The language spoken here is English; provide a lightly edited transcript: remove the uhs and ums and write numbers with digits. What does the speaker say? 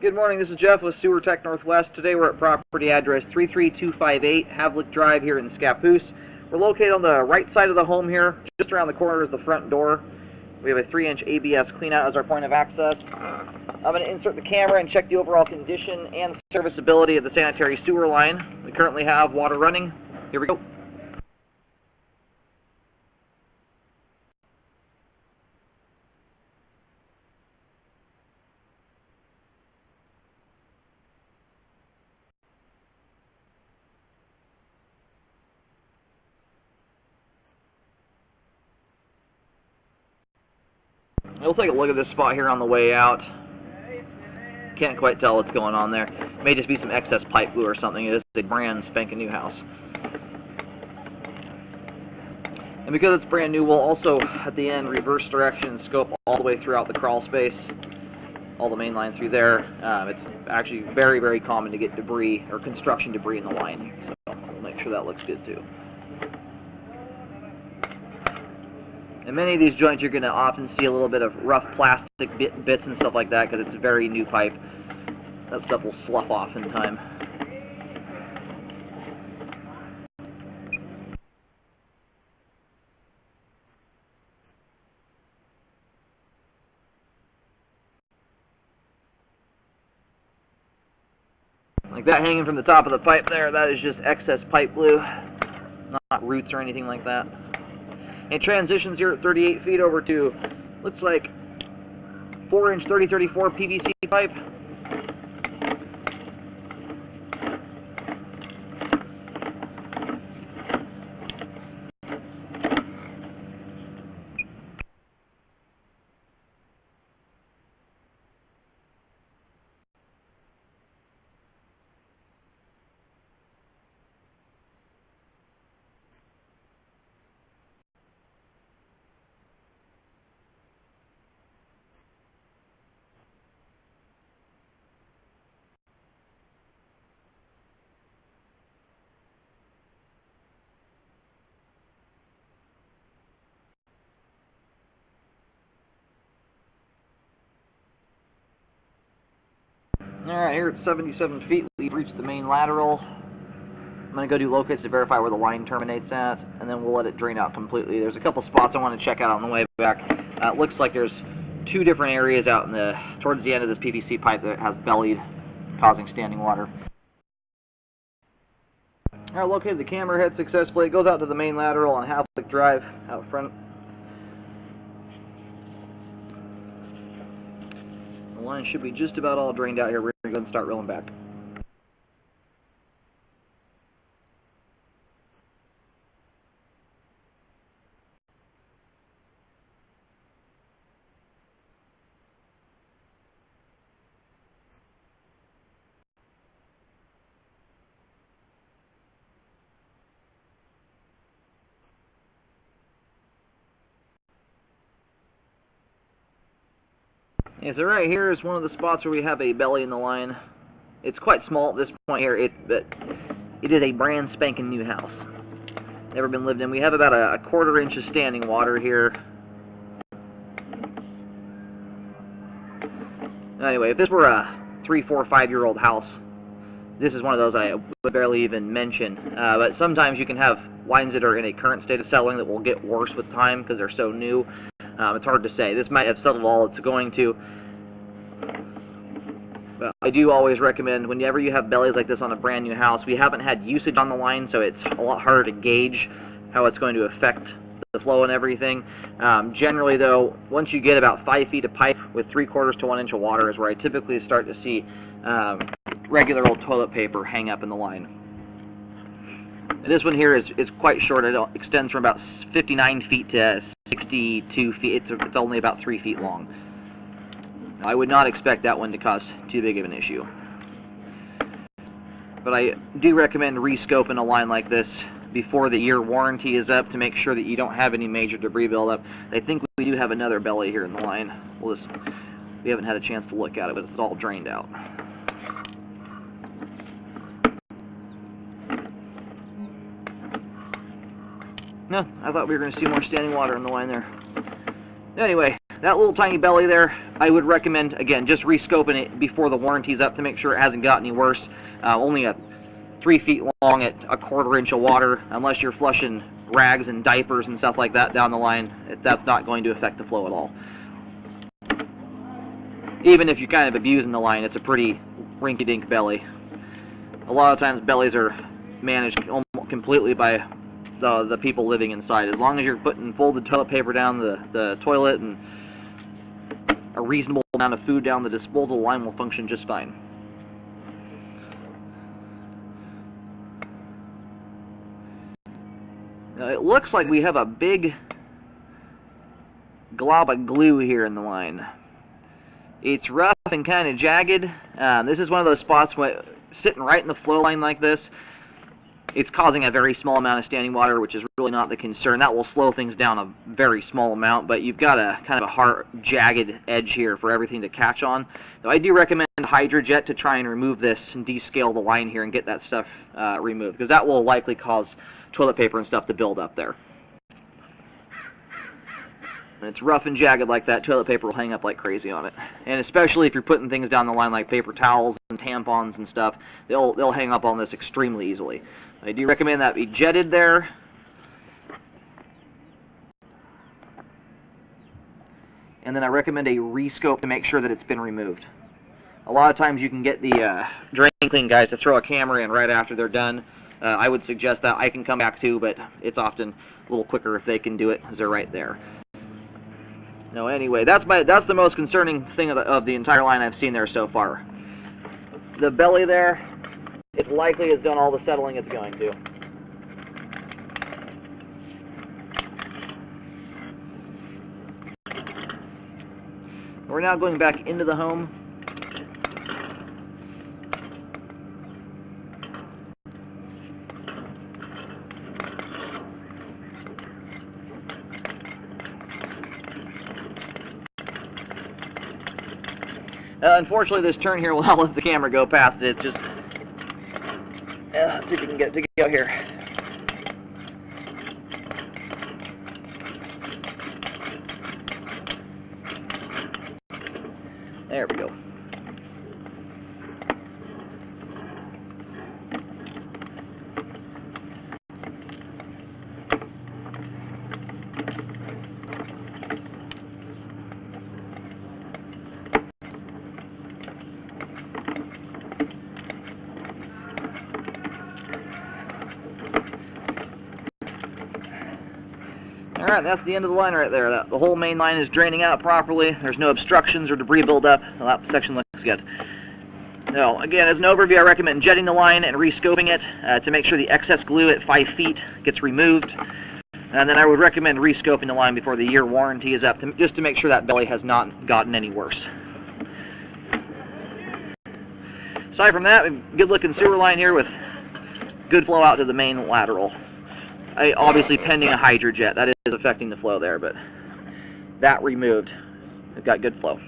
Good morning, this is Jeff with Sewer Tech Northwest. Today we're at property address 33258 Havlik Drive here in Scappoose. We're located on the right side of the home here. Just around the corner is the front door. We have a 3-inch ABS cleanout as our point of access. I'm going to insert the camera and check the overall condition and serviceability of the sanitary sewer line. We currently have water running. Here we go. We'll take a look at this spot here on the way out. Can't quite tell what's going on there. May just be some excess pipe glue or something. It is a brand spanking new house. And because it's brand new, we'll also, at the end, reverse direction scope all the way throughout the crawl space, all the main line through there. It's actually very, very common to get debris or construction debris in the line, so we'll make sure that looks good too. In many of these joints, you're going to often see a little bit of rough plastic bits and stuff like that because it's a very new pipe. That stuff will slough off in time. Like that hanging from the top of the pipe there, that is just excess pipe glue, not roots or anything like that. It transitions here at 38 feet over to, looks like 4-inch 3034 PVC pipe. Alright, here at 77 feet, we've reached the main lateral. I'm going to go do locates to verify where the line terminates at, and then we'll let it drain out completely. There's a couple spots I want to check out on the way back. It looks like there's two different areas out in towards the end of this PVC pipe that has bellied, causing standing water. Alright, located the camera head successfully. It goes out to the main lateral on Havlik Drive out front. The line should be just about all drained out here. We're going to go and start rolling back. Yeah, so right here is one of the spots where we have a belly in the line. It's quite small at this point here, but it is a brand spanking new house. Never been lived in. We have about a 1/4 inch of standing water here. Anyway, if this were a 3, 4, 5-year-old house, this is one of those I would barely even mention. But sometimes you can have lines that are in a current state of settling that will get worse with time because they're so new. It's hard to say. This might have settled all it's going to. But I do always recommend, whenever you have bellies like this on a brand new house, we haven't had usage on the line, so it's a lot harder to gauge how it's going to affect the flow and everything. Generally, though, once you get about 5 feet of pipe with 3/4 to 1 inch of water is where I typically start to see regular old toilet paper hang up in the line. And this one here is quite short. It extends from about 59 feet to 62 feet. It's only about 3 feet long. I would not expect that one to cause too big of an issue. But I do recommend rescoping a line like this before the year warranty is up to make sure that you don't have any major debris buildup. I think we do have another belly here in the line. We haven't had a chance to look at it, but it's all drained out. No, I thought we were going to see more standing water in the line there. Anyway, That little tiny belly there, I would recommend, again, just rescoping it before the warranty's up to make sure it hasn't got any worse. Only 3 feet long at 1/4 inch of water, unless you're flushing rags and diapers and stuff like that down the line, that's not going to affect the flow at all. Even if you're kind of abusing the line, it's a pretty rinky-dink belly. A lot of times bellies are managed almost completely by the people living inside. As long as you're putting folded toilet paper down the toilet and a reasonable amount of food down the disposal, line will function just fine. Now, it looks like we have a big glob of glue here in the line. It's rough and kind of jagged. This is one of those spots where, sitting right in the flow line like this, it's causing a very small amount of standing water, which is really not the concern. That will slow things down a very small amount, but you've got a kind of a hard, jagged edge here for everything to catch on. Now, I do recommend Hydrojet to try and remove this and descale the line here and get that stuff removed, because that will likely cause toilet paper and stuff to build up there. When it's rough and jagged like that, toilet paper will hang up like crazy on it. And especially if you're putting things down the line like paper towels and tampons and stuff, they'll hang up on this extremely easily. I do recommend that be jetted there. And then I recommend a rescope to make sure that it's been removed. A lot of times you can get the drain clean guys to throw a camera in right after they're done. I would suggest that. I can come back too, but it's often a little quicker if they can do it, because they're right there. No, anyway, that's the most concerning thing of the entire line I've seen there so far. The belly there, it's likely has done all the settling it's going to. We're now going back into the home. Unfortunately, this turn here will not let the camera go past it. It's just... let's see if we can get it to go here. There we go. Alright, that's the end of the line right there. The whole main line is draining out properly. There's no obstructions or debris buildup. That section looks good. Now, again, as an overview, I recommend jetting the line and rescoping it to make sure the excess glue at 5 feet gets removed. And then I would recommend rescoping the line before the year warranty is up, just to make sure that belly has not gotten any worse. Aside from that, good looking sewer line here with good flow out to the main lateral. Obviously pending a Hydrojet, that is affecting the flow there, but that removed, we've got good flow.